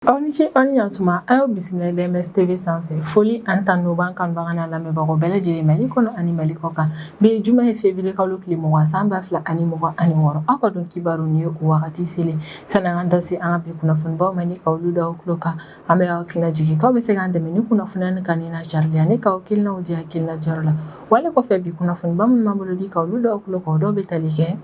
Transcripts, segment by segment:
Onichi onyatuma ayo bisimila DMS TV sanfɛ foli an tan no ban kan bagana lamɛnbagaw bɛɛ lajɛlen Mali kɔnɔ ani Mali kɔkan bi juma ye février kalo tile 20 san 2026 aw ka don kibaru ni o wagati selen san'an da se an ka bi kunnafonibaw ma ni ka olu da aw tulo kan an bɛ aw hakilina jigin k'aw bɛ se k'an dɛmɛ ni kunnafoniya ni kan ni na cariliya ne k'aw hakilinaw di hakilina diyar'aw la wale kɔfɛ bi kunnafoniba minnu b'an bolo di ka olu da aw tulo kan o dɔw bɛ tali kɛ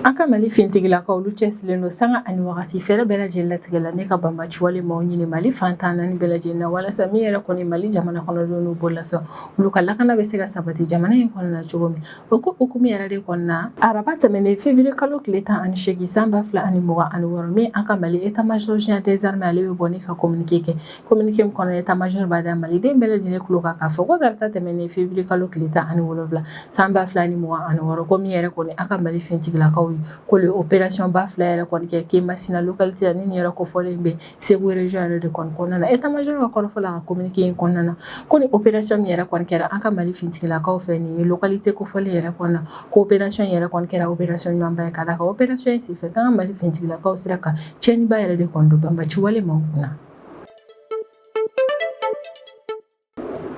an ka Mali fintigilakaw olu cɛsirilen don sanga ani wagati fɛrɛ bɛɛ lajɛlen latigɛ la ne ka banbaci wale maaw ɲini Mali fantan naani bɛɛ lajɛlen na walasa min yɛrɛ kɔni Mali jamana kɔnɔdenw n'u bololafɛnw olu ka lakana bɛ se ka sabati jamana in kɔnɔna cogo min o ko hukumu yɛrɛ de kɔnɔna araba tɛmɛnen février kalo tile 18 san 2026 min an ka Mali état-major général des armées ale bɛ bɔ ni ka communiqué kɛ communiqué min kɔnɔ état-major b'a da maliden bɛɛ lajɛlen tulo kan k'a fɔ ko garata tɛmɛnen février kalo tile 17 san 2026 ko min yɛrɛ kɔni an ka Mali fintigilakaw ko le opération ba fila yɛrɛ kɔni kɛ Kemasina localité la ni yɛrɛ kɔfɔlen bɛ Segu région yɛrɛ de kɔnɔna na état-major ka kɔrɔfɔ la ka communiqué in kɔnɔna na ko ni opération min yɛrɛ kɔni kɛra an ka Mali fintigilakaw fɛ nin ye localité kofɔlen yɛrɛ kɔnɔna ko opération yɛrɛ kɔni kɛra opération ɲumanba ye ka da kan opération in senfɛ k'an ka Mali fintigilakaw sera ka tiɲɛniba yɛrɛ de kɔni don banbaci wale maaw kunna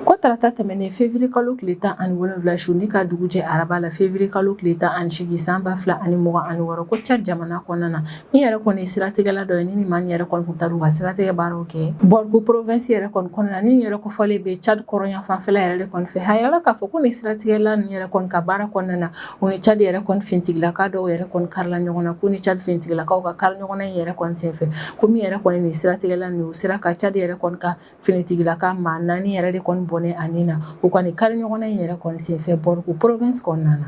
ko tarata tɛmɛnen février kalo tile 17 su ni ka dugu jɛ araba la février kalo tile 18 san 2026 ko Tchad jamana kɔnɔna na min yɛrɛ kɔni ye siratigɛla dɔ ye ni maa yɛrɛ kɔni kun taara u ka siratigɛ baaraw kɛ Borgu province yɛrɛ kɔni kɔnɔna ni yɛrɛ kɔfɔlen bɛ Tchad kɔrɔnya fanfɛla yɛrɛ de kɔni fɛ hayala k'a fɔ ko ni siratigɛla ni yɛrɛ kɔni ka baara kɔnɔna na u ni Tchad yɛrɛ kɔni fintigilaka dɔw yɛrɛ kɔni karila ɲɔgɔn na ko ni Tchad fintigilakaw ka kari ɲɔgɔn na in yɛrɛ kɔni senfɛ ko min yɛrɛ kɔni ni siratigɛla ni u sera ka Tchad yɛrɛ kɔni ka finitigilaka maa 4 yɛrɛ de kɔni bɔnɛ ani na u kɔni kari ɲɔgɔnna in yɛrɛ kɔni senfɛ Borgu province kɔnɔna na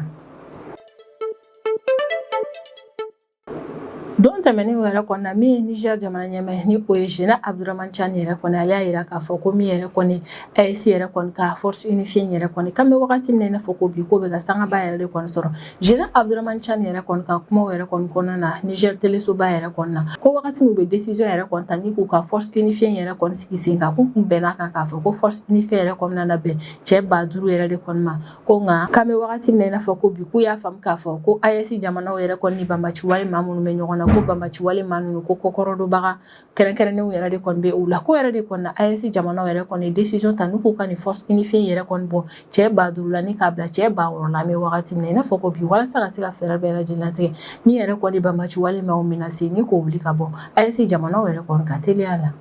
don tɛmɛnen yɛrɛ kɔnɔna min ye Niger jamana ɲɛmaa ni o ye Général Abdramane Tchani yɛrɛ kɔni ale y'a yira k'a fɔ ko min yɛrɛ kɔni AES yɛrɛ kɔni ka force unifiée yɛrɛ kɔni kan bɛ wagati min na i n'a fɔ ko bi ko bɛ ka sangaba yɛrɛ de kɔni sɔrɔ Général Abdramane Tchani yɛrɛ kɔni ka kumaw yɛrɛ kɔni kɔnɔna na Niger telesoba yɛrɛ kɔnɔna na ko wagati min u bɛ décision yɛrɛ kɔni ta ni k'u ka force unifiée yɛrɛ kɔni sigi sen kan kun bɛnna kan k'a fɔ ko force unifiée yɛrɛ kɔnɔna na bɛn cɛ 5000 yɛrɛ de kɔni ma ko nka kan bɛ wagati min na i n'a fɔ ko bi k'u y'a faamu k'a fɔ ko AES jamanaw yɛrɛ kɔni ni banbaci wale maa minnu bɛ ɲɔgɔn na ko banbaci wale maa ninnu ko kɔkɔrɔdonbaga kɛrɛnkɛrɛnnenw yɛrɛ de kɔni bɛ u la ko yɛrɛ de kɔni na AES jamanaw yɛrɛ kɔni décision ta n'u k'u ka nin force unifiée yɛrɛ kɔni bɔ cɛ 5000 la ni k'a bila cɛ 6000 la an bɛ wagati min na i n'a fɔ ko bi walasa ka se ka fɛɛrɛ bɛɛ lajɛlen latigɛ min yɛrɛ kɔni banbaci wale maaw menacé ni k'o wuli ka bɔ AES jamanaw yɛrɛ kɔni ka teliya la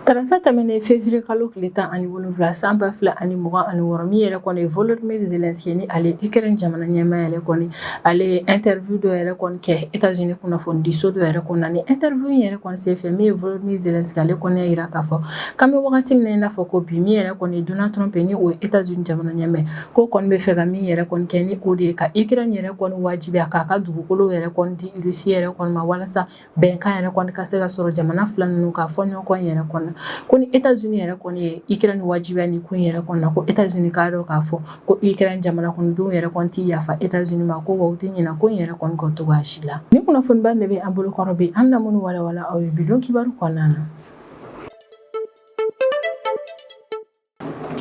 tarata tɛmɛnen février kalo tile 17 san 2026 min yɛrɛ kɔni Volodymyr Zelensky ni ale Ukraine jamana ɲɛmaa yɛrɛ kɔni ale ye interview dɔ yɛrɛ kɔni kɛ États-Unis kunnafonidiso dɔ yɛrɛ kɔnɔna ni interview yɛrɛ kɔni senfɛ min ye Volodymyr Zelensky ale kɔni y'a yira k'a fɔ k'an bɛ wagati min na i n'a fɔ ko bi min yɛrɛ kɔni Donald Trump ni o ye États-Unis jamana ɲɛmaa ko kɔni bɛ fɛ ka min yɛrɛ kɔni kɛ ni o de ye ka Ukraine yɛrɛ kɔni wajibiya k'a ka dugukolo yɛrɛ kɔni di Russie yɛrɛ kɔni ma walasa bɛnkan yɛrɛ kɔni ka se ka sɔrɔ jamana fila ninnu ka fɔ ɲɔgɔn yɛrɛ kɔnɔ ko ni États-Unis yɛrɛ kɔni ye Ukraine wajibiya ni kun yɛrɛ kɔnɔ ko États-Unis k'a dɔn k'a fɔ ko Ukraine jamana kɔnɔdenw yɛrɛ kɔni tɛ yafa États-Unis ma ko wa u tɛ ɲinɛ ko in yɛrɛ kɔni kɔ cogoya si la ni kunnafoniba de bɛ an bolo kɔrɔ bi an bɛna minnu walawala aw ye bidon kibaru kɔnɔna na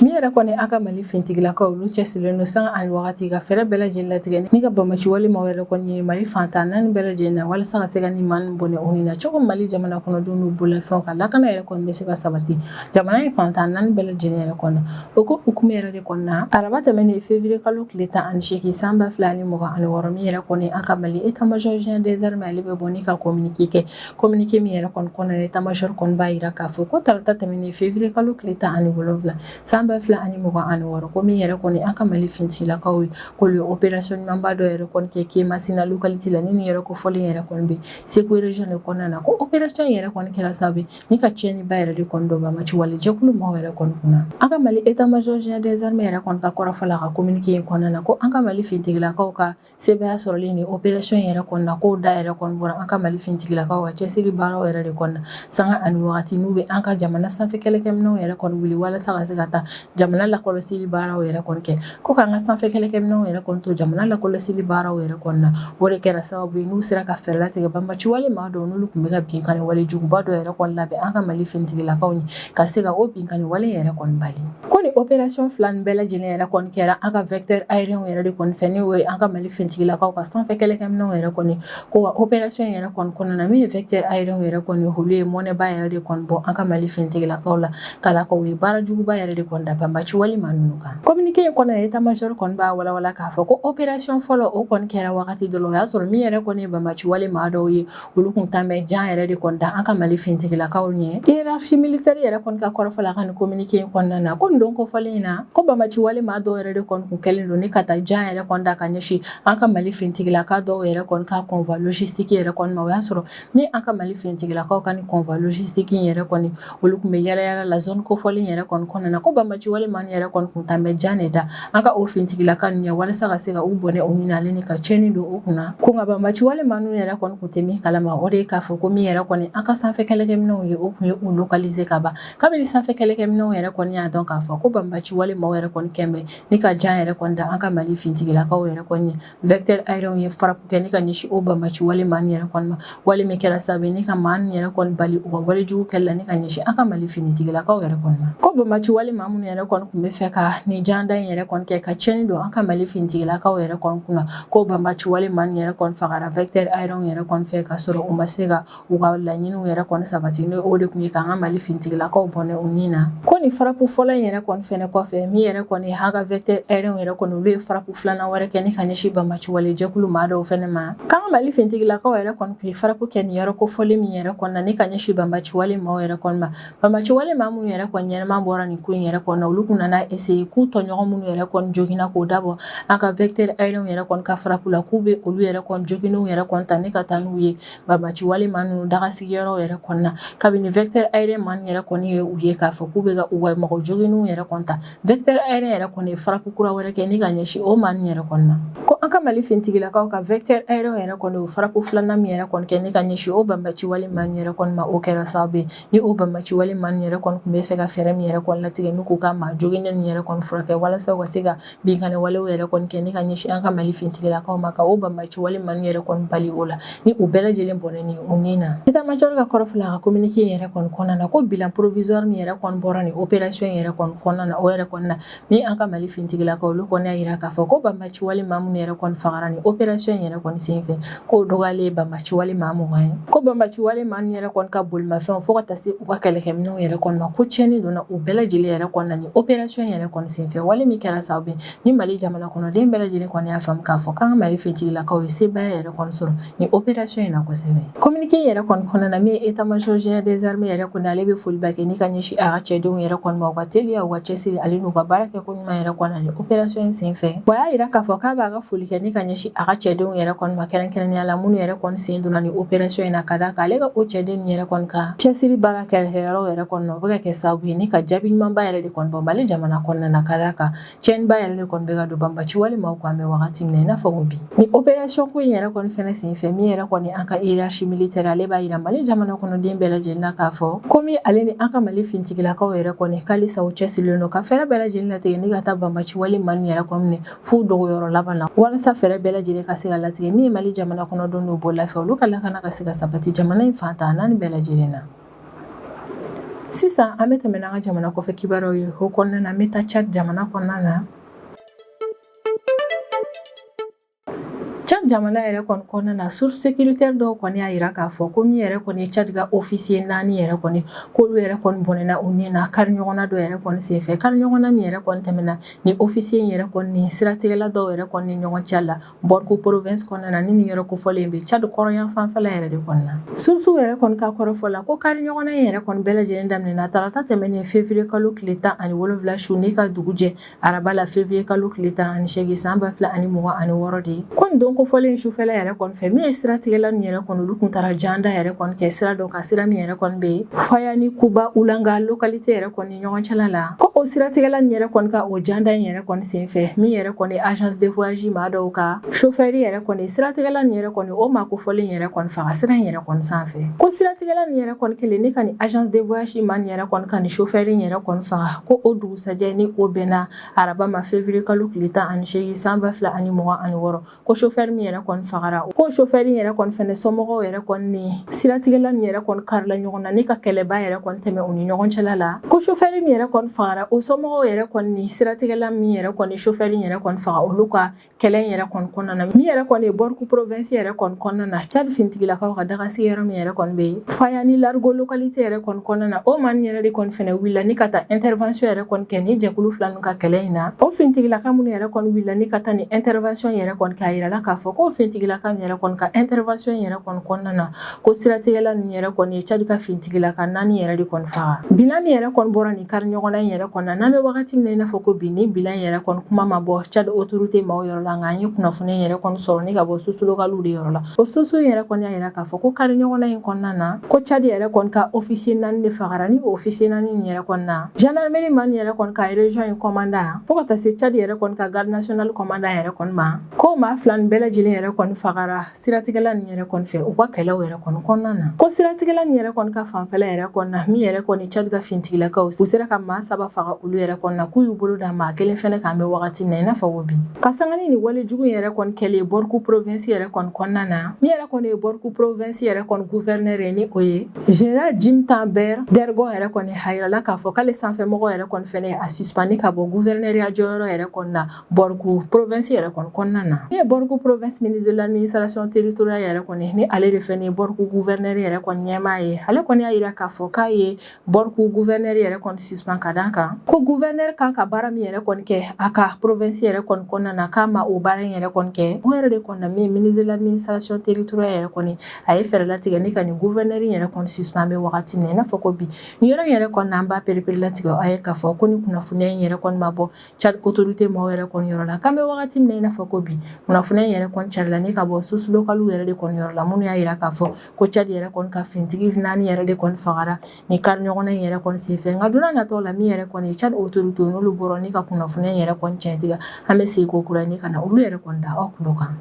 min yɛrɛ kɔni an ka Mali fintigilakaw olu cɛsirilen don sanga ani wagati ka fɛɛrɛ bɛɛ lajɛlen latigɛ ni ka banbaci wale maaw yɛrɛ kɔni ɲini Mali fantan naani bɛɛ lajɛlen na walasa ka se ka ni maa ninnu bɔnɛ u ni na cogo Mali jamana kɔnɔdenw n'u bololafɛnw ka lakana yɛrɛ kɔni bɛ se ka sabati jamana in fantan naani bɛɛ lajɛlen yɛrɛ kɔnɔ o ko hukumu yɛrɛ de kɔnɔna araba tɛmɛnen février kalo tile 18 san 2026 min yɛrɛ kɔni an ka Mali état-major général des armées ale bɛ bɔ ni ka communiqué kɛ communiqué min yɛrɛ kɔni kɔnɔ état-major kɔni b'a yira k'a fɔ ko tarata tɛmɛnen février kalo tile 17 san 2026 ko min yɛrɛ kɔni an ka Mali fintigilakaw ye ko le opération ɲumanba dɔ yɛrɛ kɔni kɛ Kemasina localité la ni yɛrɛ kofɔlen yɛrɛ kɔni bɛ Segu région de kɔnɔna na ko opération yɛrɛ kɔni kɛra sababu ye ni ka tiɲɛniba yɛrɛ de kɔni don banbaci wale jɛkulu maaw yɛrɛ kɔni kunna an ka Mali état-major général des armées yɛrɛ kɔni ka kɔrɔfɔ la ka communiqué in kɔnɔna na ko an ka Mali fintigilakaw ka sɛbɛya sɔrɔlen ni opération yɛrɛ kɔni na k'o da yɛrɛ kɔni bɔra an ka Mali fintigilakaw ka cɛsiri baaraw yɛrɛ de kɔnɔna sanga ani wagati n'u bɛ an ka jamana sanfɛ kɛlɛkɛminɛnw yɛrɛ kɔni wuli walasa ka se ka taa jamana la kɔlɔsili baaraw yɛrɛ kɔni kɛ ko k'an ka sanfɛ kɛlɛkɛminɛnw yɛrɛ kɔni to jamana la kɔlɔsili baaraw yɛrɛ kɔni na o de kɛra sababu ye n'u sera ka fɛɛrɛ latigɛ banbaci wale maa dɔw n'olu tun bɛ ka binkani wale juguba dɔ yɛrɛ kɔni labɛn an ka Mali finitigilakaw ye ka se ka o binkani wale yɛrɛ kɔni bali ko ni opération fila nin bɛɛ lajɛlen yɛrɛ kɔni kɛra an ka vecteur aérien yɛrɛ de kɔni fɛ n'o ye an ka Mali finitigilakaw ka sanfɛ kɛlɛkɛminɛnw yɛrɛ kɔni ko wa opération yɛrɛ kɔni kɔnɔna na min ye vecteur aérien yɛrɛ kɔni olu ye mɔnɛba yɛrɛ de kɔni bɔ an ka Mali finitigilakaw la kala ka u ye baara juguba yɛrɛ de kɔni da banbaci wale maa ninnu kan communiqué in kɔnɔ état major kɔni b'a walawala k'a fɔ ko opération fɔlɔ o kɔni kɛra wagati dɔ la o y'a sɔrɔ min yɛrɛ kɔni ye banbaci wale maa dɔw ye olu kun tan bɛ jan yɛrɛ de kɔni da an ka Mali finitigilakaw ɲɛ hiérarchie militaire yɛrɛ kɔni ka kɔrɔfɔla kan ni communiqué in kɔnɔna na ko nin don kofɔlen in na ko banbaci wale maa dɔw yɛrɛ de kɔni kun kɛlen don ni ka taa jan yɛrɛ kɔni da ka ɲɛsin an ka Mali finitigilaka dɔw yɛrɛ kɔni ka convoi logistique yɛrɛ kɔni ma o y'a sɔrɔ ni an ka Mali finitigilakaw ka ni convoi logistique yɛrɛ kɔni olu kun bɛ yala yala la zone kofɔlen yɛrɛ kɔni kɔnɔna na ko banbaci wale maa yɛrɛ kɔni kun tan bɛ jan de da an ka o finitigilaka ninnu ɲɛ walasa ka se ka u bɔnɛ o ɲinalen ni ka tiɲɛni don o kunna ko nka banbaci wale maa ninnu yɛrɛ kɔni kun tɛ min kalama o de ye k'a fɔ ko min yɛrɛ kɔni an ka sanfɛ kɛlɛkɛminɛnw ye o kun ye u localiser ka ban kabini sanfɛ kɛlɛkɛminɛnw yɛrɛ kɔni y'a dɔn k'a fɔ ko banbaci wale maaw yɛrɛ kɔni kɛmɛ ni ka jan yɛrɛ kɔni da an ka Mali finitigilakaw yɛrɛ kɔni ye vecteur aérien ye frappe kɛ ni ka ɲɛsin o banbaci wale maa yɛrɛ kɔni ma wale min kɛra sababu ni ka maa yɛrɛ kɔni bali u ka wale jugu kɛli la ni ka ɲɛsin an ka Mali finitigilakaw yɛrɛ kɔni ma ko banbaci wale maa minnu yɛrɛ kɔni kun bɛ fɛ ka nin janda in yɛrɛ kɔni kɛ ka tiɲɛni don an ka Mali finitigilakaw yɛrɛ kɔni kunna ko banbaci wale maa yɛrɛ kɔni fagara vecteur aérien yɛrɛ kɔni fɛ ka sɔrɔ u ma se ka u ka laɲiniw yɛrɛ kɔni sabati ni o de kun ye k'an ka Mali finitigilakaw bɔnɛ u ni na ko ni frappe fɔlɔ in yɛrɛ kɔni fɛnɛ kɔfɛ min yɛrɛ kɔni an ka vecteur aérien yɛrɛ kɔni olu ye frappe filanan wɛrɛ kɛ ni ka ɲɛsin banbaci wale jɛkulu maa dɔw fɛnɛ ma k'an ka Mali finitigilakaw yɛrɛ kɔni kun ye frappe kɛ nin yɔrɔ kofɔlen min yɛrɛ kɔni na ni ka ɲɛsin banbaci wale maaw yɛrɛ kɔni ma banbaci wale maa minnu yɛrɛ kɔni ɲɛnɛman bɔra nin ko in yɛrɛ kɔni na olu kun nana essayer k'u tɔɲɔgɔn minnu yɛrɛ kɔni joginna k'o dabɔ an ka vecteur aérien yɛrɛ kɔni ka frappe la k'u bɛ olu yɛrɛ kɔni joginnenw yɛrɛ kɔni ta ni ka taa n'u ye banbaci wale maa ninnu dagasigiyɔrɔw yɛrɛ kɔni na kabini vecteur aérien maa yɛrɛ kɔni ye u ye k'a fɔ k'u bɛ ka u ka mɔgɔ joginnenw yɛrɛ kɔni ta vecteur aérien yɛrɛ kɔni ye frappe kura wɛrɛ kɛ ni ka ɲɛsin o maa yɛrɛ kɔni ma ko an ka Mali finitigilakaw ka vecteur aérien yɛrɛ kɔni o frappe filanan min yɛrɛ kɔni kɛ ni ka ɲɛsin o banbaci wale maa yɛrɛ kɔni ma o kɛra sababu ye ni o banbaci wale maa yɛrɛ kɔni kun bɛ fɛ ka fɛɛrɛ min yɛrɛ kɔni latigɛ n'u k'u ka maa joginnen yɛrɛ kɔni furakɛ walasa u ka se ka binkani walew yɛrɛ kɔni kɛ ni ka ɲɛsin an ka Mali finitigilakaw ma ka o banbaci wale maa yɛrɛ kɔni bali o la ni u bɛɛ lajɛlen bɔnɛ ni u ni na état major ka kɔrɔfɔla ka communiqué yɛrɛ kɔni kɔnɔna na ko bilan provisoire min yɛrɛ kɔni bɔra ni opération yɛrɛ kɔni kɔnɔna na o yɛrɛ kɔni na ni an ka Mali finitigilakaw olu kɔni y'a yira k'a fɔ ko banbaci wale maa minnu yɛrɛ kɔni fagara ni opération yɛrɛ kɔni senfɛ k'o dɔgɔyalen banbaci wale maa 20 ye ko banbaci wale maa yɛrɛ kɔni ka bolimafɛnw fo ka taa se u ka kɛlɛkɛminɛnw yɛrɛ kɔni ma ko tiɲɛni donna u bɛɛ lajɛlen yɛrɛ kɔni na ni opération yɛrɛ kɔni senfɛ wale min kɛra sababu ye ni Mali jamana kɔnɔden bɛɛ lajɛlen kɔni y'a faamu k'a fɔ k'an ka Mali finitigilakaw ye sebaya yɛrɛ kɔni sɔrɔ ni opération in na kosɛbɛ communiqué yɛrɛ kɔni kɔnɔna na min ye état major général des armées yɛrɛ kɔni ale bɛ foliba kɛ ni ka ɲɛsin a ka cɛdenw yɛrɛ kɔni ma u ka teliya u ka cɛsiri ale n'u ka baara kɛ ko ɲuman yɛrɛ kɔni na ni opération in senfɛ wa y'a yira k'a fɔ k'a b'a ka foli kɛ ni ka ɲɛsin a ka cɛdenw yɛrɛ kɔni ma kɛrɛnkɛrɛnnenya la minnu yɛrɛ kɔni sen donna ni opération in na ka d'a kan ale ka o cɛden yɛrɛ kɔni ka cɛsiri baara kɛlɛkɛyɔrɔ yɛrɛ kɔni na o bɛ ka kɛ sababu ye ni ka jaabi ɲumanba yɛrɛ de kɔni bɔ Mali jamana kɔnɔna na ka d'a kan tiɲɛniba yɛrɛ de kɔni bɛ ka don banbaci wale maaw kan an bɛ wagati min na i n'a fɔ ko bi ni opération ko in yɛrɛ kɔni fɛnɛ senfɛ min yɛrɛ kɔni an ka hiérarchie militaire ale b'a yira Mali jamana kɔnɔden bɛɛ lajɛlen na k'a fɔ komi ale ni an ka Mali finitigilakaw yɛrɛ kɔni halisa u cɛsirilen don ka fɛɛrɛ bɛɛ lajɛlen latigɛ ni ka taa banbaci wale maa yɛrɛ kɔni minɛ f'u dogoyɔrɔ laban na walasa fɛɛrɛ bɛɛ lajɛlen ka se ka latigɛ min ye Mali jamana kɔnɔdenw n'u bɔ lafiya olu ka lakana ka se ka sabati jamana in fan ta naani bɛɛ lajɛlen na sisan an bɛ tɛmɛ n'an ka jamana kɔfɛ kibaruw ye o kɔnɔna na an bɛ taa Tchad jamana kɔnɔna na Tchad jamana yɛrɛ kɔni kɔnɔna na source sécuritaire dɔw kɔni y'a yira k'a fɔ ko min yɛrɛ kɔni ye Tchad ka officier 4 yɛrɛ kɔni k'olu yɛrɛ kɔni bɔnɛna u ni na kari ɲɔgɔnna dɔ yɛrɛ kɔni senfɛ kari ɲɔgɔnna min yɛrɛ kɔni tɛmɛna ni officier in yɛrɛ kɔni ni siratigɛla dɔw yɛrɛ kɔni ni ɲɔgɔn cɛ la Borkou province kɔnɔna na ni nin yɔrɔ kofɔlen bɛ Tchad kɔrɔyan fanfɛla yɛrɛ de kɔni na source yɛrɛ kɔni ka kɔrɔfɔla ko kari ɲɔgɔnna in yɛrɛ kɔni bɛɛ lajɛlen daminɛna tarata tɛmɛnen février kalo tile 17 su ne ka dugu jɛ araba la février kalo tile 18 san 2026 de ko nin don kofɔ fɔlen sufɛla yɛrɛ kɔni fɛ min ye siratigɛla nin yɛrɛ kɔni olu kun taara janda yɛrɛ kɔni kɛ sira dɔ kan sira min yɛrɛ kɔni be Faya ni Kuba Ulanga localité yɛrɛ kɔni ɲɔgɔn cɛla la ko o siratigɛla nin yɛrɛ kɔni ka o janda in yɛrɛ kɔni senfɛ min yɛrɛ kɔni agence de voyage maa dɔw ka chauffeur yɛrɛ kɔni siratigɛla nin yɛrɛ kɔni o maa ko fɔlen yɛrɛ kɔni faga sira in yɛrɛ kɔni sanfɛ ko siratigɛla nin yɛrɛ kɔni kelen ne ka ni agence de voyage maa nin yɛrɛ kɔni ka ni chauffeur yɛrɛ kɔni faga ko o dugusajɛ ni o bɛnna araba ma février kalo tile 18 san 2026 ko chauffeur min yɛrɛ kɔni fagara ko chauffeur yɛrɛ kɔni fɛnɛ somɔgɔw yɛrɛ kɔni ni siratigɛla nin yɛrɛ kɔni karila ɲɔgɔn na ne ka kɛlɛba yɛrɛ kɔni tɛmɛ u ni ɲɔgɔn cɛla la ko chauffeur min yɛrɛ kɔni fagara o somɔgɔw yɛrɛ kɔni ni siratigɛla min yɛrɛ kɔni chauffeur yɛrɛ kɔni faga olu ka kɛlɛ yɛrɛ kɔni kɔnɔna na min yɛrɛ kɔni Borkou province yɛrɛ kɔni kɔnɔna na Tchad fintigilakaw ka dagasigi yɔrɔ min yɛrɛ kɔni be Faya ni Largo localité yɛrɛ kɔni kɔnɔna na o man yɛrɛ de kɔni fɛnɛ willa ni ka taa intervention yɛrɛ kɔni kɛ ni jɛkulu fila nu ka kɛlɛ in na o fintigilaka minnu yɛrɛ kɔni willa ni ka taa ni intervention yɛrɛ kɔni k'a yira la k'a fɔ ko fintigilaka nin yɛrɛ kɔni ka intervention yɛrɛ kɔni kɔnɔna na ko siratigɛla nin yɛrɛ kɔni ye Tchad ka fintigilaka 4 yɛrɛ de kɔni faga bilan min yɛrɛ kɔni bɔra ni kari ɲɔgɔnna in yɛrɛ kɔnɔna n'an bɛ wagati min na i n'a fɔ ko bi ni bilan yɛrɛ kɔni kuma ma bɔ Tchad autorité maaw yɔrɔ la nka an ye kunnafoni yɛrɛ kɔni sɔrɔ ni ka bɔ sosolokaliw de yɔrɔ la o soso yɛrɛ kɔni y'a yira k'a fɔ ko kari ɲɔgɔnna in kɔnɔna na ko Tchad yɛrɛ kɔni ka officier 4 de fagara ni officier 4 nin yɛrɛ kɔni na gendarmerie man yɛrɛ kɔni ka région in commandant fo ka taa se Tchad yɛrɛ kɔni ka garde national commandant yɛrɛ kɔni ma ko maa fila nin bɛɛ lajɛlen yɛrɛ kɔni fagara siratigɛla nin yɛrɛ kɔni fɛ u ka kɛlɛw yɛrɛ kɔni kɔnɔna na ko siratigɛla nin yɛrɛ kɔni ka fanfɛla yɛrɛ kɔni na min yɛrɛ kɔni Tchad ka fintigilakaw u sera ka maa 3 faga olu yɛrɛ kɔni na k'u y'u bolo da maa kelen fɛnɛ kan bɛ wagati min na i n'a fɔ o bi ka sangani ni wale jugu yɛrɛ kɔni kɛlen Borkou province yɛrɛ kɔni kɔnɔna na min yɛrɛ kɔni ye Borkou province yɛrɛ kɔni gouverneur ye ni o ye général Jim Tambert Dergon yɛrɛ kɔni hayirala k'a fɔ k'ale sanfɛmɔgɔ yɛrɛ kɔni fɛnɛ a suspend ka bɔ gouverneur ya jɔyɔrɔ yɛrɛ kɔni na Borkou province yɛrɛ kɔni kɔnɔna na min ye Borkou province ministre de l'administration territoriale yɛrɛ kɔni ni ale de fɛnɛ ye Borkou gouverneur yɛrɛ kɔni ɲɛmaa ye ale kɔni y'a yira k'a fɔ k'a ye Borkou gouverneur yɛrɛ kɔni suspend ka dan kan ko gouverneur kan ka baara min yɛrɛ kɔni kɛ a ka province yɛrɛ kɔni kɔnɔna na k'a ma o baara in yɛrɛ kɔni kɛ o yɛrɛ de kɔni na min ministre de l'administration territoriale yɛrɛ kɔni a ye fɛɛrɛ latigɛ ni ka ni gouverneur yɛrɛ kɔni suspend bɛ wagati min na i n'a fɔ ko bi ni yɔrɔ yɛrɛ kɔni na an b'a perepere latigɛ a ye k'a fɔ ko ni kunnafoniya in yɛrɛ kɔni ma bɔ Tchad autorité maaw yɛrɛ kɔni yɔrɔ la k'an bɛ wagati min na i n'a fɔ ko bi kunnafoniya in yɛrɛ kɔni carila ni ka bɔ sosolokaliw yɛrɛ de kɔni yɔrɔ la minnu y'a yira k'a fɔ ko Tchad yɛrɛ kɔni ka fintigi 4 yɛrɛ de kɔni fagara ni kari ɲɔgɔnna in yɛrɛ kɔni senfɛ nka donna nataw la min yɛrɛ kɔni Tchad autorité n'olu bɔra ni ka kunnafoniya in yɛrɛ kɔni tiɲɛtiga an bɛ segin k'o kura ni ka na olu yɛrɛ kɔni da aw tulo kan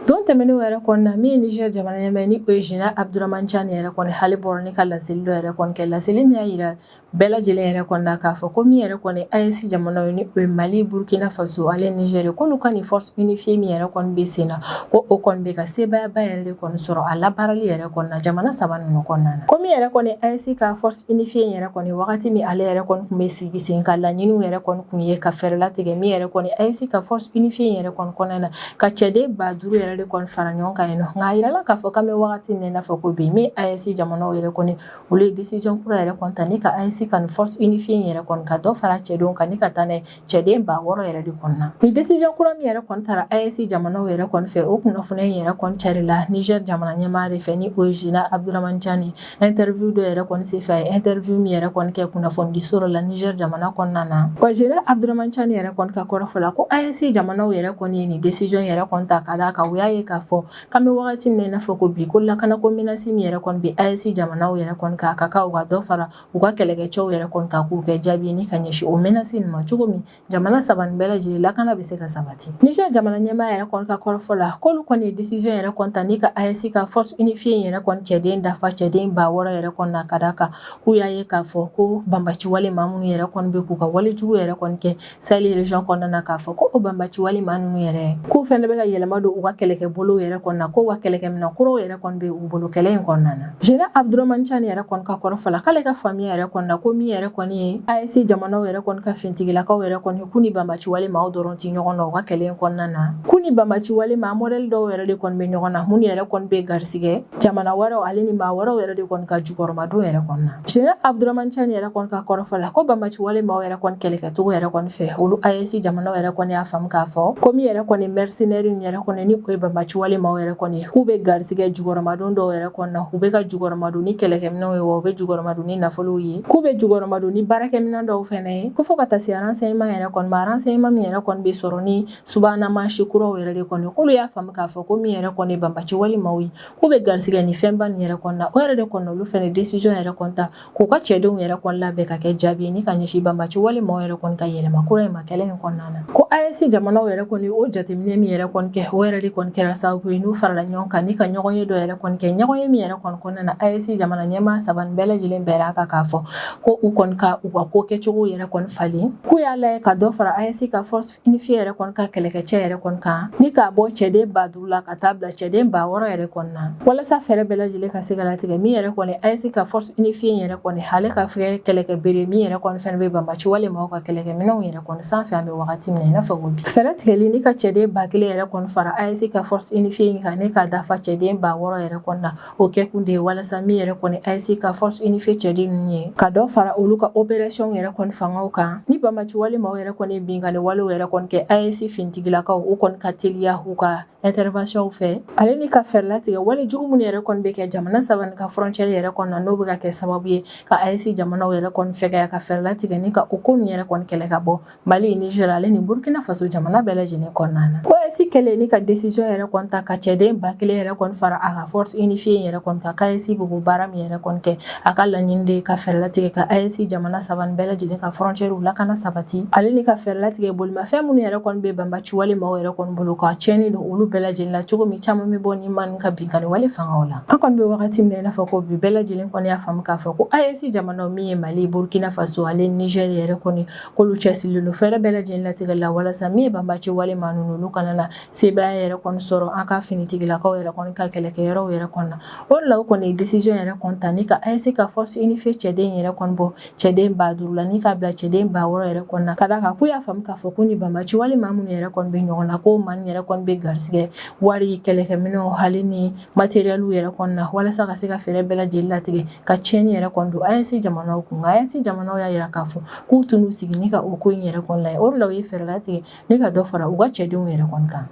don tɛmɛnen yɛrɛ kɔni na min ye Niger jamana ɲɛmaa ni o ye Général Abdourahmane Tiani yɛrɛ kɔni hali bɔra ni ka laseli dɔ yɛrɛ kɔni kɛ laseli min y'a yira bɛɛ lajɛlen yɛrɛ kɔni na k'a fɔ ko min yɛrɛ kɔni AES jamana ye ni o ye Mali Burkina Faso ale Niger k'olu ka ni force unifiée min yɛrɛ kɔni bɛ sen na ko o kɔni bɛ ka sebayaba yɛrɛ de kɔni sɔrɔ a labaarali yɛrɛ kɔni na jamana 3 ninnu kɔnɔna na ko min yɛrɛ kɔni AES ka force unifiée yɛrɛ kɔni wagati min ale yɛrɛ kɔni tun bɛ sigi sen ka laɲiniw yɛrɛ kɔni kun ye ka fɛɛrɛ latigɛ min yɛrɛ kɔni AES ka force unifiée yɛrɛ kɔni kɔnɔna na ka cɛden 5,000 yɛrɛ de kɔni fara ɲɔgɔn kan yen nɔ nka a yirala k'a fɔ k'an bɛ wagati min na i n'a fɔ ko bi min AES jamanaw yɛrɛ kɔni olu ye décision kura yɛrɛ kɔni ta ni ka AES ka ni force unifiée yɛrɛ kɔni ka dɔ fara cɛdenw kan ni ka taa n'a ye cɛden 6,000 yɛrɛ de kɔni na ni décision kura min yɛrɛ kɔni taara AES jamanaw yɛrɛ kɔni fɛ o kunnafoniya in yɛrɛ kɔni carila Niger jamana ɲɛmaa de fɛ ni o ye Général Abdourahmane Tiani interview dɔ yɛrɛ kɔni senfɛ a ye interview min yɛrɛ kɔni kɛ kunnafoni sɔrɔ la Niger jamana kɔnɔna na wa Général Abdourahmane Tiani yɛrɛ kɔni ka kɔrɔfɔ la ko AES jamanaw yɛrɛ kɔni ye ni décision yɛrɛ kɔni ta ka d'a kan u y'a ye k'a fɔ k'an bɛ wagati min na i n'a fɔ ko bi ko lakanako menace min yɛrɛ kɔni bɛ AES jamanaw yɛrɛ kɔni kan ka kan u ka dɔ fara u ka kɛlɛkɛcɛw yɛrɛ kɔni kan k'u kɛ jaabi ni ka ɲɛsin o menace nin ma cogo min jamana 3 nin bɛɛ lajɛlen lakana bɛ se ka sabati Niger jamana ɲɛmaa yɛrɛ kɔni ka kɔrɔfɔ la k'olu kɔni ye décision yɛrɛ kɔni ta ni ka AES ka force unifiée yɛrɛ kɔni cɛden dafa cɛden 6,000 yɛrɛ kɔni na ka d'a kan k'u y'a ye k'a fɔ ko banbaci wale maa minnu yɛrɛ kɔni bɛ k'u ka walejugu yɛrɛ kɔni kɛ Sahel région kɔnɔna na k'a fɔ ko o banbaci wale maa ninnu yɛrɛ k'u fɛnɛ bɛ ka yɛlɛma don u ka kɛlɛkɛbolo yɛrɛ kɔni na ko wa kɛlɛkɛminɛn kuraw yɛrɛ kɔni bɛ u bolo kɛlɛ in kɔnɔna na Général Abdourahmane Tiani yɛrɛ kɔni ka kɔrɔfɔ la k'ale ka faamuya yɛrɛ kɔni na ko min yɛrɛ kɔni ye AES jamanaw yɛrɛ kɔni ka fintigilakaw yɛrɛ kɔni k'u ni banbaci wale maaw dɔrɔn tɛ ɲɔgɔn na u ka kɛlɛ in kɔnɔna na k'u ni banbaci wale maa modèle dɔw yɛrɛ de kɔni bɛ ɲɔgɔn na minnu yɛrɛ kɔni bɛ garisigɛ jamana wɛrɛw ale ni maa wɛrɛw yɛrɛ de kɔni ka jukɔrɔmadon yɛrɛ kɔni na Général Abdourahmane Tiani yɛrɛ kɔni ka kɔrɔfɔ la ko banbaci wale maaw yɛrɛ kɔni kɛlɛkɛcogo yɛrɛ kɔni fɛ olu AES jamanaw yɛrɛ kɔni y'a faamu k'a fɔ ko min yɛrɛ kɔni mercenaire yɛrɛ kɔni ni o ye banbaci banbaciwale maaw yɛrɛ kɔni k'u bɛ garisɛgɛ jugɔrɔmadon dɔw yɛrɛ kɔnɔna u bɛ ka jugɔrɔmadon ni kɛlɛkɛminɛw ye wa u bɛ jugɔrɔmadon ni nafolow ye k'u bɛ jugɔrɔmadon ni baarakɛminɛn dɔw fɛnɛ ye ko fɔ ka taa se renseignement yɛrɛ kɔni ma renseignement min yɛrɛ kɔni bɛ sɔrɔ ni subahana mansi kuraw yɛrɛ de kɔni k'olu y'a faamu k'a fɔ ko min yɛrɛ kɔni banbaciwale maaw ye k'u bɛ garisɛgɛ ni fɛnba nin yɛrɛ kɔnɔna o yɛrɛ de kɔni olu fɛnɛ décision yɛrɛ kɔni ta k'u ka cɛdenw yɛrɛ kɔni labɛn ka kɛ jaabi ye ni ka ɲɛsin banbaciwale maaw yɛrɛ kɔni ka yɛlɛma kura in ma kɛlɛ in kɔnɔna na ko AES jamanaw yɛrɛ kɔni o jateminɛ min yɛrɛ kɔni kɛ o yɛrɛ de kɔni kɛra sababu ye n'u farala ɲɔgɔn kan ni ka ɲɔgɔn ye dɔ yɛrɛ kɔni kɛ ɲɔgɔn ye min yɛrɛ kɔni kɔnɔna na AES jamana ɲɛmaa saba nin bɛɛ lajɛlen bɛn'a kan k'a fɔ ko u kɔni ka u ka ko kɛcogo yɛrɛ kɔni falen k'u y'a lajɛ ka dɔ fara AES ka force unifiée yɛrɛ kɔni ka kɛlɛkɛcɛ yɛrɛ kɔni kan ni k'a bɔ cɛden 5000 la ka taa bila cɛden 600 yɛrɛ kɔni na walasa fɛrɛ bɛɛ lajɛlen ka se ka latigɛ min yɛrɛ kɔni AES ka force unifiée yɛrɛ kɔni ale ka fɛ kɛlɛkɛbere min yɛrɛ kɔni fɛnɛ bɛ banbaciwale maaw ka kɛlɛkɛminɛnw yɛrɛ kɔni sanfɛ an bɛ wagati min na i n'a fɔ ko bi fɛrɛ tigɛli ni ka cɛden 1000 yɛrɛ kɔni fara AES ka force unifiée kan ne ka dafa cɛden 600 yɛrɛ kɔni na o kɛ kun de ye walasa min yɛrɛ kɔni AES ka force unifiée cɛden ninnu ye ka dɔ fara olu ka opération yɛrɛ kɔni fangaw kan ni banbaciwale maaw yɛrɛ kɔni binkani walew yɛrɛ kɔni kɛ AES fintigilakaw u kɔni ka teliya u ka intervention fɛ ale ni ka fɛrɛ latigɛ wale jugu minnu yɛrɛ kɔni bɛ kɛ jamana saba ni ka frontière yɛrɛ kɔni na n'o bɛ ka kɛ sababu ye ka AES jamanaw yɛrɛ kɔni fɛgɛya ka fɛrɛ latigɛ ni ka o ko ninnu yɛrɛ kɔni kɛlɛ ka bɔ Mali Niger ale ni Burkina Faso jamana bɛɛ lajɛlen kɔnɔna na ko AES kɛlen ni ka décision yɛrɛ kɔni ta ka cɛden 1000 yɛrɛ kɔni fara a ka force unifiée yɛrɛ kɔni ka AES bɛ k'o baara min yɛrɛ kɔni kɛ a ka laɲini de ka fɛrɛ latigɛ ka AES jamana saba ni bɛɛ lajɛlen ka frontière lakana sabati ale ni ka fɛrɛ latigɛ bolimafɛn minnu yɛrɛ kɔni bɛ banbaciwale maaw yɛrɛ kɔni bolo ka tiɲɛni don olu bɛɛ lajɛlen la cogo min caman bɛ bɔ ni man ka binkani wale fangaw la an kɔni bɛ wagati min na i n'a fɔ ko bi bɛɛ lajɛlen kɔni y'a faamu k'a fɔ ko AES jamanaw min ye Mali Burkina Faso ale Niger yɛrɛ kɔni k'olu cɛsirilen don fɛrɛ bɛɛ lajɛlen latigɛ la walasa min ye banbaciwale maa ninnu olu kana na sebaya yɛrɛ kɔni sɔrɔ an ka finitigilakaw yɛrɛ kɔni ka kɛlɛkɛyɔrɔw yɛrɛ kɔni na o de la o kɔni décision yɛrɛ kɔni ta ni ka AES ka force unifiée cɛden yɛrɛ kɔni bɔ cɛden 5000 la ni k'a bila cɛden 600 yɛrɛ kɔni na ka d'a kan k'u y'a faamu k'a fɔ ko ni banbaciwale maa minnu yɛrɛ kɔni bɛ ɲɔgɔn na ko maa nin yɛrɛ kɔni bɛ garisɛgɛ wari kɛlɛkɛminɛw hali ni matériel yɛrɛ kɔni na walasa ka se ka fɛrɛ bɛɛ lajɛlen latigɛ ka tiɲɛni yɛrɛ kɔni don AES jamanaw kun nka AES jamanaw y'a yira k'a fɔ k'u tun n'u sigi ni ka o ko in yɛrɛ kɔni lajɛ o de la u ye fɛrɛ latigɛ ni ka dɔ fara u ka cɛdenw yɛrɛ kɔni kan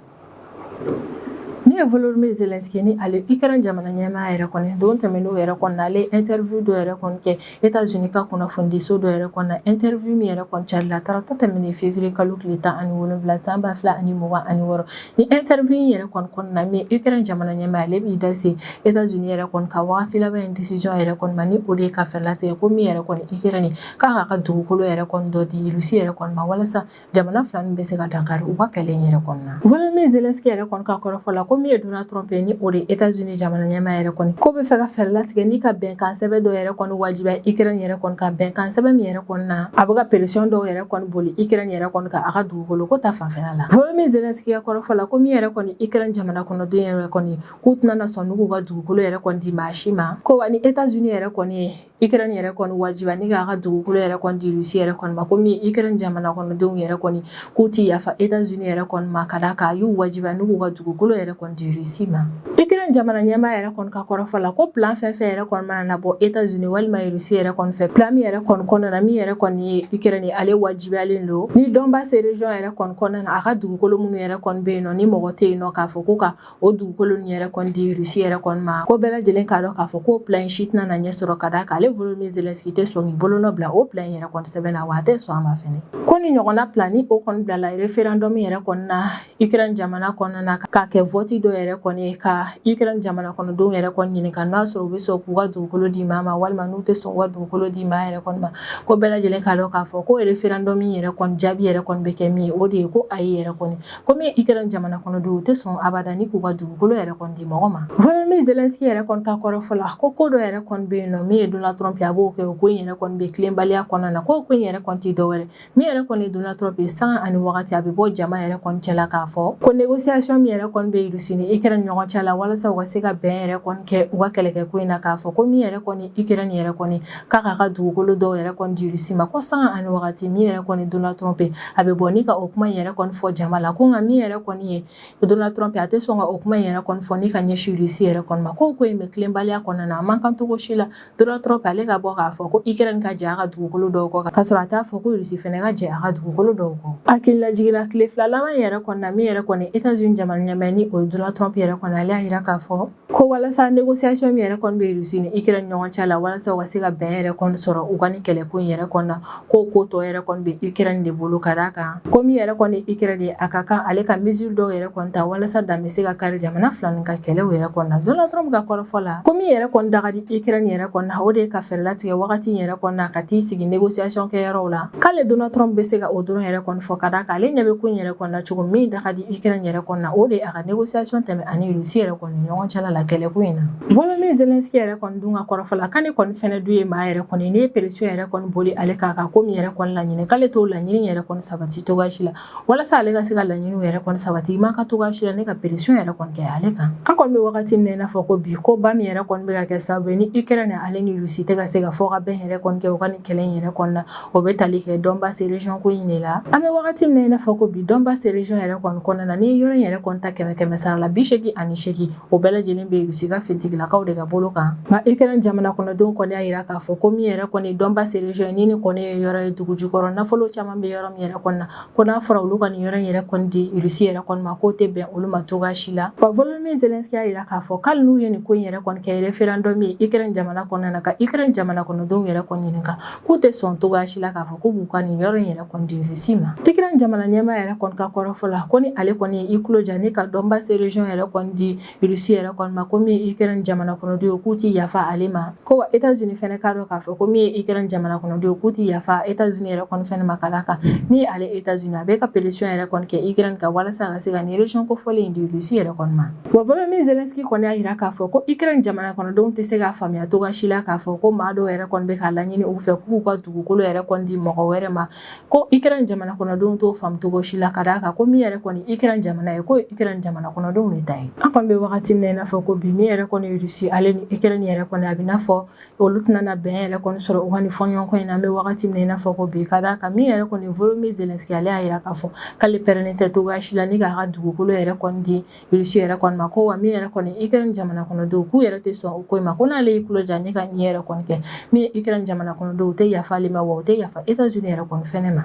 min ye Volodymyr Zelensky ni ale Ukraine jamana ɲɛmaa yɛrɛ kɔni don tɛmɛn'o yɛrɛ kɔni na ale interview dɔ yɛrɛ kɔni kɛ États-Unis ka kunnafonidiso dɔ yɛrɛ kɔni na interview min yɛrɛ kɔni carila tarata tɛmɛnen février kalo tile 17 san 2026 ni interview in yɛrɛ kɔni kɔni na min Ukraine jamana ɲɛmaa ale b'i da se États-Unis yɛrɛ kɔni ka wagati laban décision yɛrɛ kɔni ma ni o de ye ka fɛrɛ latigɛ ko min yɛrɛ kɔni Ukraine k'a ka dugukolo yɛrɛ kɔni dɔ di Russie yɛrɛ kɔni ma walasa jamana fila min bɛ se ka dankari u ka kɛlɛ in yɛrɛ kɔni na Volodymyr Zelensky yɛrɛ kɔni ka kɔrɔfɔ la ko min ye Donald Trump ye ni o de États-Unis jamana ɲɛmaa yɛrɛ kɔni ko bɛ fɛ ka fɛrɛ latigɛ ni ka bɛnkan sɛbɛn dɔ yɛrɛ kɔni wajibiya Ukraine yɛrɛ kɔni ka bɛnkan sɛbɛn min yɛrɛ kɔni na a bɛ ka pression dɔw yɛrɛ kɔni boli Ukraine yɛrɛ kɔni ka a ka dugukolo ko ta fanfɛla la Volodymyr Zelensky ka kɔrɔfɔ la ko min yɛrɛ kɔni Ukraine jamana kɔnɔden yɛrɛ kɔni k'u tɛna na sɔn n'u ka dugukolo yɛrɛ kɔni di maa si ma ko wa ni États-Unis yɛrɛ kɔni ye Ukraine yɛrɛ kɔni wajibiya ni k'a ka dugukolo yɛrɛ kɔni di Russie yɛrɛ kɔni ma ko min ye Ukraine jamana kɔnɔdenw yɛrɛ kɔni k'u ti yafa États-Unis yɛrɛ kɔni ma ka d'a kan a y'u wajibiya n'u ka dugukolo yɛrɛ kɔni di Russie ma Ukraine jamana ɲɛmaa yɛrɛ kɔni ka kɔrɔfɔ la ko plan fɛn fɛn yɛrɛ kɔni mana na bɔ États-Unis walima Russie yɛrɛ kɔni fɛ plan min yɛrɛ kɔni kɔnɔna na min yɛrɛ kɔni ye Ukraine ale wajibiyalen don ni Donbass region yɛrɛ kɔni kɔnɔna na a ka dugukolo minnu yɛrɛ kɔni bɛ yen nɔ ni mɔgɔ tɛ yen nɔ k'a fɔ ko ka o dugukolo ninnu yɛrɛ kɔni di Russie yɛrɛ kɔni ma ko bɛɛ lajɛlen k'a dɔn k'a fɔ ko plan in si tɛna na ɲɛ sɔrɔ ka d'a kan ale Volodymyr Zelensky tɛ sɔn k'i bolonɔ bila o plan in yɛrɛ kɔni sɛbɛn na wa a tɛ sɔn a ma fɛnɛ ko ni ɲɔgɔnna plan ni o kɔni bilala référendum yɛrɛ kɔni na Ukraine jamana kɔnɔna na k'a kɛ vote dɔ yɛrɛ kɔni ye ka Ukraine jamana kɔnɔdenw yɛrɛ kɔni ɲininka n'a sɔrɔ u bɛ sɔn k'u ka dugukolo di maa ma walima n'u tɛ sɔn k'u ka dugukolo di maa yɛrɛ kɔni ma ko bɛɛ lajɛlen k'a dɔn k'a fɔ ko référendum yɛrɛ kɔni jaabi yɛrɛ kɔni bɛ kɛ min ye o de ye ko ayi yɛrɛ kɔni ko min Ukraine jamana kɔnɔdenw tɛ sɔn abada ni k'u ka dugukolo yɛrɛ kɔni di mɔgɔ ma Volodymyr Zelensky yɛrɛ kɔni ka kɔrɔfɔ la ko dɔ yɛrɛ kɔni bɛ yen nɔ min ye Donald Trump a b'o kɛ o ko in yɛrɛ kɔni bɛ tilenbaliya kɔnɔna na ko in yɛrɛ kɔni tɛ dɔwɛrɛ min yɛrɛ kɔni ye Donald Trump ye sanga ani wagati a bɛ bɔ jama yɛrɛ kɔni cɛla k'a fɔ ko négociation min yɛrɛ kɔni bɛ Russie ni Ukraine ɲɔgɔn cɛ la walasa u ka se ka bɛn yɛrɛ kɔni kɛ u ka kɛlɛkɛko in na k'a fɔ ko min yɛrɛ kɔni Ukraine yɛrɛ kɔni k'a ka dugukolo dɔw yɛrɛ kɔni di Russie ma ko sanga ani wagati min yɛrɛ kɔni Donald Trump a bɛ bɔ ni ka o kuma in yɛrɛ kɔni fɔ jama la ko nka min yɛrɛ kɔni ye Donald Trump a tɛ sɔn ka o kuma in yɛrɛ kɔni fɔ ni ka ɲɛsin Russie yɛrɛ kɔni ma ko in bɛ tilenbaliya kɔnɔna na a man kan cogo si la Donald Trump ale ka bɔ k'a fɔ ko Ukraine ka jɛ a ka dugukolo dɔw kɔ ka sɔrɔ a t'a fɔ ko Russie fɛnɛ ka jɛ a ka dugukolo dɔw kɔ hakililajigin tile fila laban yɛrɛ kɔni na min yɛrɛ kɔni États-Unis jamana ɲɛmaa ni o Donald Trump yɛrɛ kɔni ale y'a yira k'a fɔ ko walasa négociation min yɛrɛ kɔni bɛ Russie ni Ukraine ni ɲɔgɔn cɛ la walasa u ka se ka bɛn yɛrɛ kɔni sɔrɔ u ka ni kɛlɛko in yɛrɛ kɔnɔ ko tɔ yɛrɛ kɔni bɛ Ukraine de bolo ka d'a kan ko min yɛrɛ kɔni Ukraine ye a ka kan ale ka mesure dɔw yɛrɛ kɔni ta walasa dan bɛ se ka kari jamana fila nin ka kɛlɛw yɛrɛ kɔnɔ Donald Trump ka kɔrɔfɔ la ko min yɛrɛ kɔni daga di Ukraine yɛrɛ kɔnɔ o de ye ka fɛɛrɛ latigɛ wagati in yɛrɛ kɔnɔ ka t'i sigi négociation kɛ yɔrɔw la k'ale Donald Trump bɛ se ka o dɔrɔn yɛrɛ kɔni fɔ ka d'a kan ale ɲɛ bɛ ko in yɛrɛ kɔnɔ cogo min daga di Ukraine yɛrɛ kɔnɔ o de ye a ka négociation tɛmɛ ani Russie yɛrɛ kɔni ɲɔgɔn cɛla la kɛlɛko in na Volodymyr Zelensky yɛrɛ kɔni dun ka kɔrɔfɔ la k'ale kɔni fɛnɛ dun ye maa yɛrɛ kɔni ne ye pression yɛrɛ kɔni boli ale k'a kan ko min yɛrɛ kɔni laɲini k'ale t'o laɲini yɛrɛ kɔni sabati togoya si la walasa ale ka se ka laɲiniw yɛrɛ kɔni sabati i man ka togoya si la ne ka pression yɛrɛ kɔni kɛ ale kan an kɔni bɛ wagati min na i n'a fɔ ko bi ko ba min yɛrɛ kɔni bɛ ka kɛ sababu ye ni Ukraine ale ni Russie tɛ ka se ka fɔ ka bɛn yɛrɛ kɔni kɛ u ka ni kɛlɛ in yɛrɛ kɔnɔ o bɛ tali kɛ Donbass region ko in de la an bɛ wagati min na i n'a fɔ ko bi Donbass region yɛrɛ kɔni kɔnɔna na ni yɔrɔ in yɛrɛ kɔni ta 100 sara la 88 o bɛɛ lajɛlen bɛ Russie ka fintigilakaw de ka bolo kan nka Ukraine jamana kɔnɔdenw kɔni y'a yira k'a fɔ ko min yɛrɛ kɔni Donbass region ni kɔni ye yɔrɔ ye dugu jukɔrɔ nafolo caman bɛ yɔrɔ min yɛrɛ kɔnɔ na ko n'a fɔra olu ka nin yɔrɔ in yɛrɛ kɔni di Russie yɛrɛ kɔni ma k'o tɛ bɛn olu ma togoya si la wa Volodymyr Zelensky y'a yira k'a fɔ k'ale n'u ye nin ko in yɛrɛ kɔni kɛ référendum ye Ukraine jamana kɔnɔna na ka Ukraine jamana kɔnɔdenw yɛrɛ kɔni ɲininka k'u tɛ sɔn togoya si la k'a fɔ k'u b'u ka nin yɔrɔ in yɛrɛ kɔni di Russie ma Ukraine jamana ɲɛmaa yɛrɛ kɔni ka kɔrɔfɔ la ko ni ale kɔni ye i kulo ja ne ka Donbass region yɛrɛ kɔni di Russie yɛrɛ kɔni ma ko min ye Ukraine jamana kɔnɔdenw k'u ti yafa ale ma ko wa États-Unis fɛnɛ k'a dɔn k'a fɔ ko min ye Ukraine jamana kɔnɔdenw k'u ti yafa États-Unis yɛrɛ kɔni fɛnɛ ma ka d'a kan min ye ale États-Unis a bɛ ka pression yɛrɛ kɔni kɛ Ukraine kan walasa a ka se ka nin région kofɔlen in di Russie yɛrɛ kɔni ma wa Volodymyr Zelensky kɔni y'a yira k'a fɔ ko Ukraine jamana kɔnɔdenw tɛ se k'a faamuya togoya si la k'a fɔ ko maa dɔw yɛrɛ kɔni bɛ ka laɲini u fɛ k'u ka dugukolo yɛrɛ kɔni di mɔgɔ wɛrɛ ma ko Ukraine jamana kɔnɔdenw t'o faamu togo si la ka d'a kan ko min yɛrɛ kɔni Ukraine jamana ye ko Ukraine jamana kɔnɔdenw de ta ye an kɔni bɛ wagati min na i n'a fɔ ko bi min yɛrɛ kɔni ye Russie ale ni Ukraine yɛrɛ kɔni a bɛ n'a fɔ olu tɛna bɛn yɛrɛ kɔni sɔrɔ u ka nin fɔɲɔgɔnkɔ in na an bɛ wagati min na i n'a fɔ ko bi ka d'a kan min yɛrɛ kɔni Volodymyr Zelensky ale y'a yira k'a fɔ k'ale pɛrɛnnen tɛ togoya si la ni k'a ka dugukolo yɛrɛ kɔni di Russie yɛrɛ kɔni ma ko wa min yɛrɛ kɔni Ukraine jamana kɔnɔdenw k'u yɛrɛ tɛ sɔn o ko in ma ko n'ale y'i kulo ja ne ka nin yɛrɛ kɔni kɛ min ye Ukraine jamana kɔnɔdenw u tɛ yafa ale ma wa u tɛ yafa États-Unis yɛrɛ kɔni fɛnɛ ma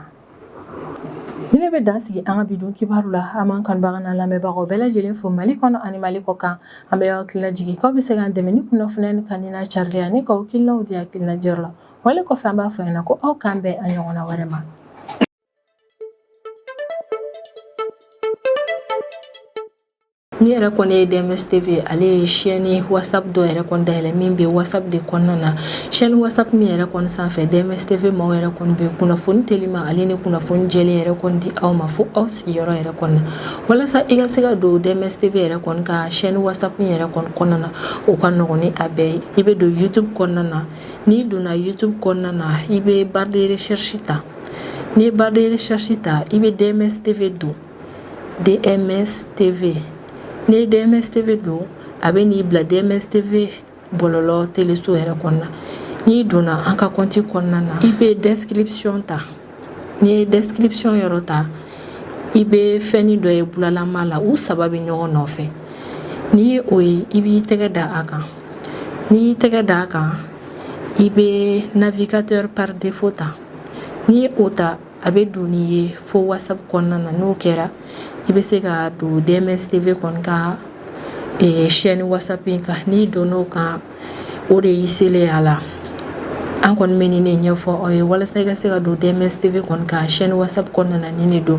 ni ne bɛ dan sigi an ka bidon kibaru la an b'an kanubaga n'a lamɛnbagaw bɛɛ lajɛlen fo Mali kɔnɔ ani Mali kɔ kan an bɛ y'aw hakilina jigin k'aw bɛ se k'an dɛmɛ ni kunnafoniya ni kanina carili ani k'aw hakilinaw di hakilina diyɔrɔ la wale kɔfɛ an b'a fɔ ɲɛna ko aw k'an bɛn a ɲɔgɔnna wɛrɛ ma ni yɛrɛ kɔni ye DMS TV ale ye chaîne WhatsApp dɔ yɛrɛ kɔni dayɛlɛ min bɛ WhatsApp de kɔnɔna na chaîne WhatsApp min yɛrɛ kɔni sanfɛ DMS TV maaw yɛrɛ kɔni bɛ kunnafoni telima ale ni kunnafoni jɛlen yɛrɛ kɔni di aw ma fo aw sigiyɔrɔ yɛrɛ kɔnɔ walasa i ka se ka don DMS TV yɛrɛ kɔni ka chaîne WhatsApp min yɛrɛ kɔni kɔnɔna na o ka nɔgɔn ni a bɛɛ ye i bɛ don YouTube kɔnɔna na n'i donna YouTube kɔnɔna na i bɛ barre de recherche ta n'i ye barre de recherche ta i bɛ DMS TV don DMS TV n'i ye DMS TV don a bɛ n'i bila DMS TV bɔlɔlɔ teleso yɛrɛ kɔnɔna n'i donna an ka compte kɔnɔna na i bɛ description ta n'i ye description yɔrɔ ta i bɛ fɛn dɔ ye bulalama la u saba bɛ ɲɔgɔn nɔfɛ n'i ye o ye i b'i tɛgɛ da a kan n'i y'i tɛgɛ da a kan i bɛ navigateur par défaut ta n'i ye o ta a bɛ don n'i ye fo WhatsApp kɔnɔna na n'o kɛra i bɛ se ka don DMS TV kɔni ka chaîne WhatsApp in kan n'i donn'o kan o de y'i selen a la an kɔni bɛ nin de ɲɛfɔ aw ye walasa i ka se ka don DMS TV kɔni ka chaîne WhatsApp kɔnɔna na nin de don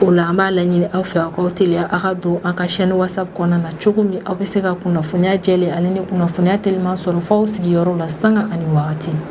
o la an b'a laɲini aw fɛ aw k'aw teliya aw ka don an ka chaîne WhatsApp kɔnɔna na cogo min aw bɛ se ka kunnafoniya jɛlen ale ni kunnafoniya teliman sɔrɔ f'aw sigiyɔrɔ la sanga ani wagati